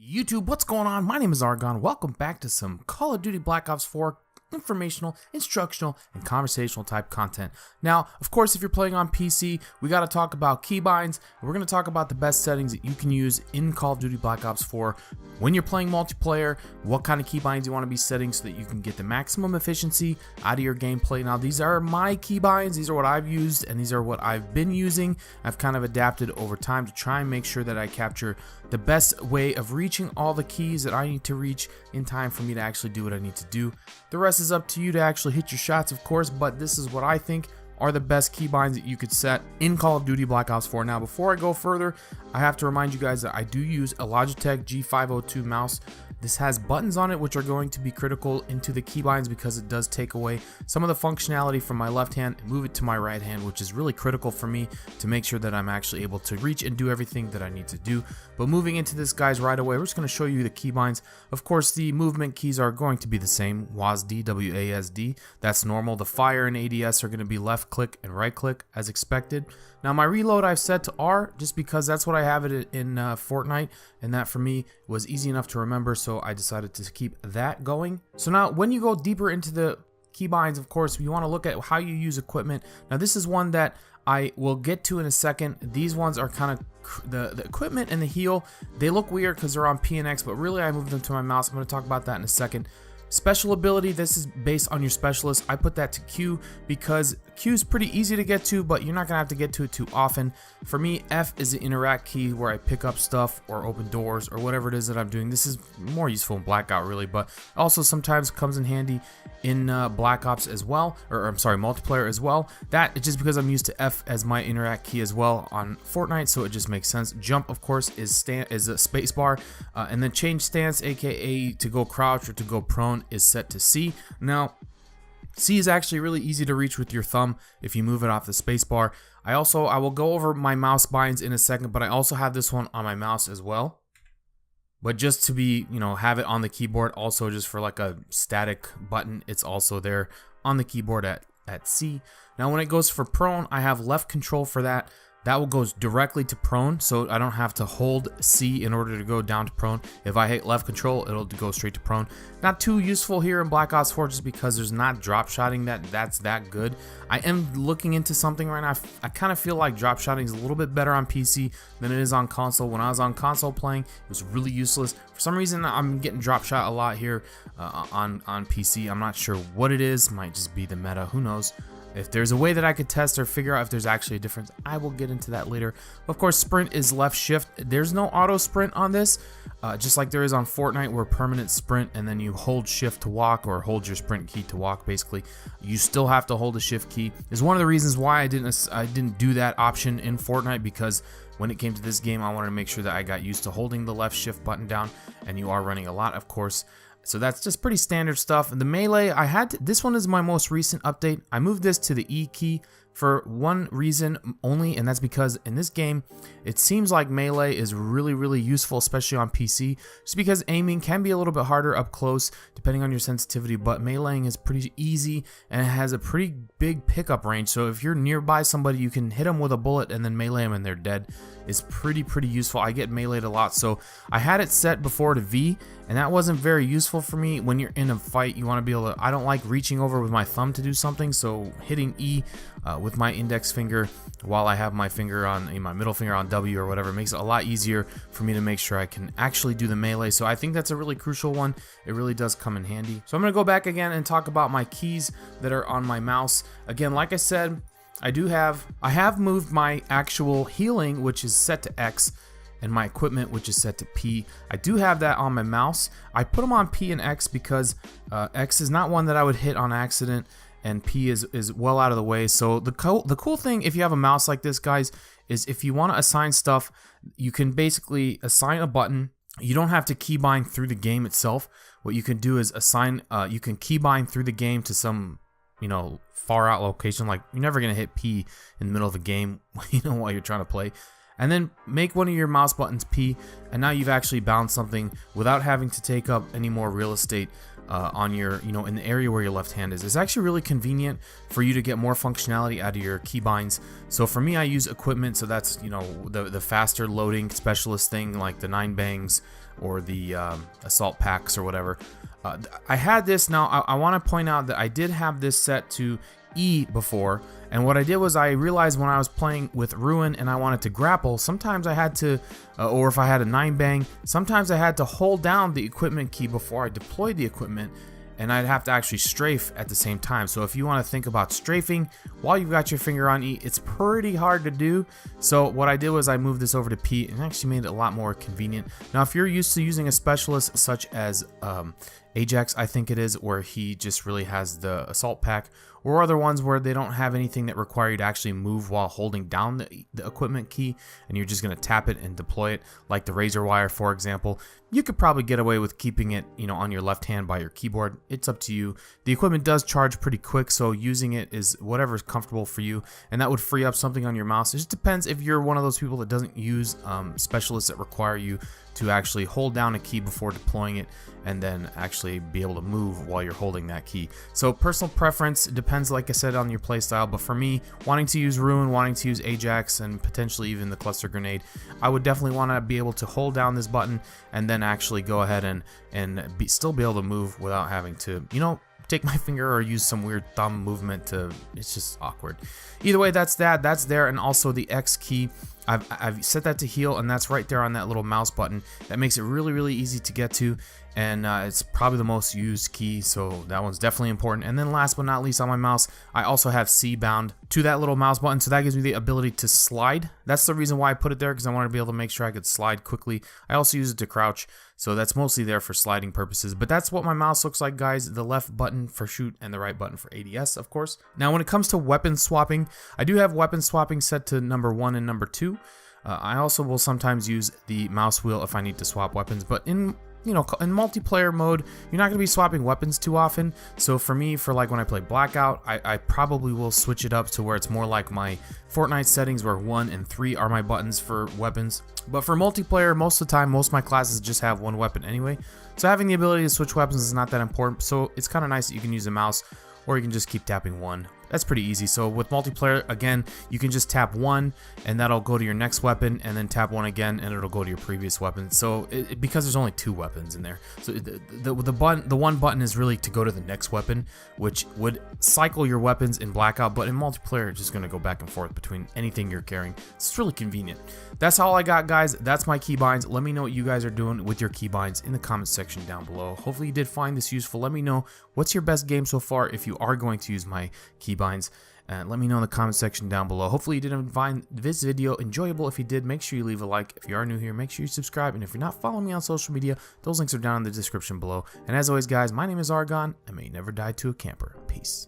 YouTube, what's going on? My name is Argon. Welcome back to some Call of Duty Black Ops 4 informational, instructional, and conversational type content. Now, of course, if you're playing on PC, we got to talk about keybinds. We're going to talk about the best settings that you can use in Call of Duty Black Ops 4 when you're playing multiplayer, what kind of keybinds you want to be setting so that you can get the maximum efficiency out of your gameplay. Now, these are my keybinds. These are what I've used, and these are what I've been using. I've kind of adapted over time to try and make sure that I capture the best way of reaching all the keys that I need to reach in time for me to actually do what I need to do. The rest is up to you to actually hit your shots, of course, but this is what I think are the best keybinds that you could set in Call of Duty Black Ops 4. Now, before I go further, I have to remind you guys that I do use a Logitech G502 mouse. This has buttons on it which are going to be critical into the keybinds because it does take away some of the functionality from my left hand and move it to my right hand, which is really critical for me to make sure that I'm actually able to reach and do everything that I need to do. But moving into this, guys, right away, we're just going to show you the keybinds. Of course, the movement keys are going to be the same. WASD, WASD, that's normal. The fire and ADS are going to be left click and right click as expected. Now, my reload I've set to R just because that's what I have it in Fortnite, and that for me was easy enough to remember, so I decided to keep that going. So now when you go deeper into the keybinds, of course, you want to look at how you use equipment. Now, this is one that I will get to in a second. These ones are kind of the equipment and the heal. They look weird because they're on P and X, but really I moved them to my mouse. I'm going to talk about that in a second. Special ability, this is based on your specialist. I put that to Q because Q is pretty easy to get to, but you're not going to have to get to it too often. For me, F is the interact key where I pick up stuff or open doors or whatever it is that I'm doing. This is more useful in Blackout really, but also sometimes comes in handy in Black Ops as well, or I'm sorry, multiplayer as well. That is just because I'm used to F as my interact key as well on Fortnite, so it just makes sense. Jump, of course, is a space bar, and then change stance, aka to go crouch or to go prone, is set to C. Now, C is actually really easy to reach with your thumb if you move it off the space bar. I will go over my mouse binds in a second, but I also have this one on my mouse as well. But just to be, have it on the keyboard, also just for like a static button, it's also there on the keyboard at C. Now, when it goes for prone, I have left control for that. That will go directly to prone, so I don't have to hold C in order to go down to prone. If I hit left control, it'll go straight to prone. Not too useful here in Black Ops 4 just because there's not drop shotting that's that good. I am looking into something right now. I kind of feel like drop shotting is a little bit better on PC than it is on console. When I was on console playing, it was really useless. For some reason, I'm getting drop shot a lot here on PC. I'm not sure what it is. Might just be the meta. Who knows? If there's a way that I could test or figure out if there's actually a difference, I will get into that later. Of course, sprint is left shift. There's no auto sprint on this, just like there is on Fortnite where permanent sprint and then you hold shift to walk or hold your sprint key to walk. Basically, you still have to hold a shift key. Is one of the reasons why I didn't do that option in Fortnite, because when it came to this game, I wanted to make sure that I got used to holding the left shift button down, and you are running a lot, of course. So that's just pretty standard stuff. The melee, this one is my most recent update. I moved this to the E key for one reason only, and that's because in this game, it seems like melee is really, really useful, especially on PC, just because aiming can be a little bit harder up close, depending on your sensitivity, but meleeing is pretty easy, and it has a pretty big pickup range, so if you're nearby somebody, you can hit them with a bullet and then melee them and they're dead. It's pretty useful. I get meleeed a lot, so I had it set before to V, and that wasn't very useful for me. When you're in a fight, you want to be able to, I don't like reaching over with my thumb to do something, so hitting E with my index finger while I have my middle finger on W or whatever makes it a lot easier for me to make sure I can actually do the melee. So I think that's a really crucial one. It really does come in handy. So I'm going to go back again and talk about my keys that are on my mouse. Again, like I said, I have moved my actual healing, which is set to X, and my equipment, which is set to P. I do have that on my mouse. I put them on P and X because X is not one that I would hit on accident, and P is well out of the way. So the cool thing, if you have a mouse like this, guys, is if you want to assign stuff, you can basically assign a button. You don't have to keybind through the game itself. What you can do is assign, you can keybind through the game to some, far out location. Like, you're never gonna hit P in the middle of the game, while you're trying to play. And then make one of your mouse buttons P, and now you've actually bound something without having to take up any more real estate on your, in the area where your left hand is. It's actually really convenient for you to get more functionality out of your keybinds. So for me, I use equipment, so that's, the faster loading specialist thing, like the 9 bangs, or the assault packs or whatever. I had this. Now I want to point out that I did have this set to E before, and what I did was I realized when I was playing with Ruin and I wanted to grapple, sometimes I had to, or if I had a 9-bang, sometimes I had to hold down the equipment key before I deployed the equipment, and I'd have to actually strafe at the same time. So if you want to think about strafing while you've got your finger on E, it's pretty hard to do. So what I did was I moved this over to P and actually made it a lot more convenient. Now if you're used to using a specialist such as Ajax, I think it is, where he just really has the assault pack, or other ones where they don't have anything that require you to actually move while holding down the equipment key, and you're just going to tap it and deploy it, like the razor wire, for example, you could probably get away with keeping it, you know, on your left hand by your keyboard. It's up to you. The equipment does charge pretty quick, so using it is whatever's comfortable for you, and that would free up something on your mouse. It just depends if you're one of those people that doesn't use specialists that require you to actually hold down a key before deploying it and then actually be able to move while you're holding that key. So personal preference depends, like I said, on your playstyle, but for me, wanting to use Ruin, wanting to use Ajax, and potentially even the cluster grenade, I would definitely want to be able to hold down this button and then actually go ahead and still be able to move without having to, you know, take my finger or use some weird thumb movement to, it's just awkward. Either way, that's there. And also the X key, I've set that to heal, and that's right there on that little mouse button. That makes it really easy to get to, and it's probably the most used key, so that one's definitely important. And then last but not least, on my mouse, I also have C bound to that little mouse button, so that gives me the ability to slide. That's the reason why I put it there, because I wanted to be able to make sure I could slide quickly. I also use it to crouch, so that's mostly there for sliding purposes. But that's what my mouse looks like, guys. The left button for shoot and the right button for ADS, of course. Now when it comes to weapon swapping, I do have weapon swapping set to number 1 and number 2. I also will sometimes use the mouse wheel if I need to swap weapons, but in multiplayer mode, you're not going to be swapping weapons too often. So for me, for like when I play Blackout, I probably will switch it up to where it's more like my Fortnite settings, where 1 and 3 are my buttons for weapons. But for multiplayer, most of the time, most of my classes just have one weapon anyway. So having the ability to switch weapons is not that important. So it's kind of nice that you can use a mouse, or you can just keep tapping 1. That's pretty easy. So with multiplayer, again, you can just tap 1 and that'll go to your next weapon, and then tap 1 again and it'll go to your previous weapon. So because there's only 2 weapons in there, so the one button is really to go to the next weapon, which would cycle your weapons in Blackout, but in multiplayer it's just going to go back and forth between anything you're carrying. It's really convenient. That's all I got, guys. That's my keybinds. Let me know what you guys are doing with your keybinds in the comment section down below. Hopefully you did find this useful. Let me know what's your best game so far if you are going to use my keybinds. And let me know in the comment section down below. Hopefully you did find this video enjoyable. If you did, make sure you leave a like. If you are new here, make sure you subscribe. And if you're not following me on social media, those links are down in the description below. And as always, guys, my name is Argon, and may you never die to a camper. Peace.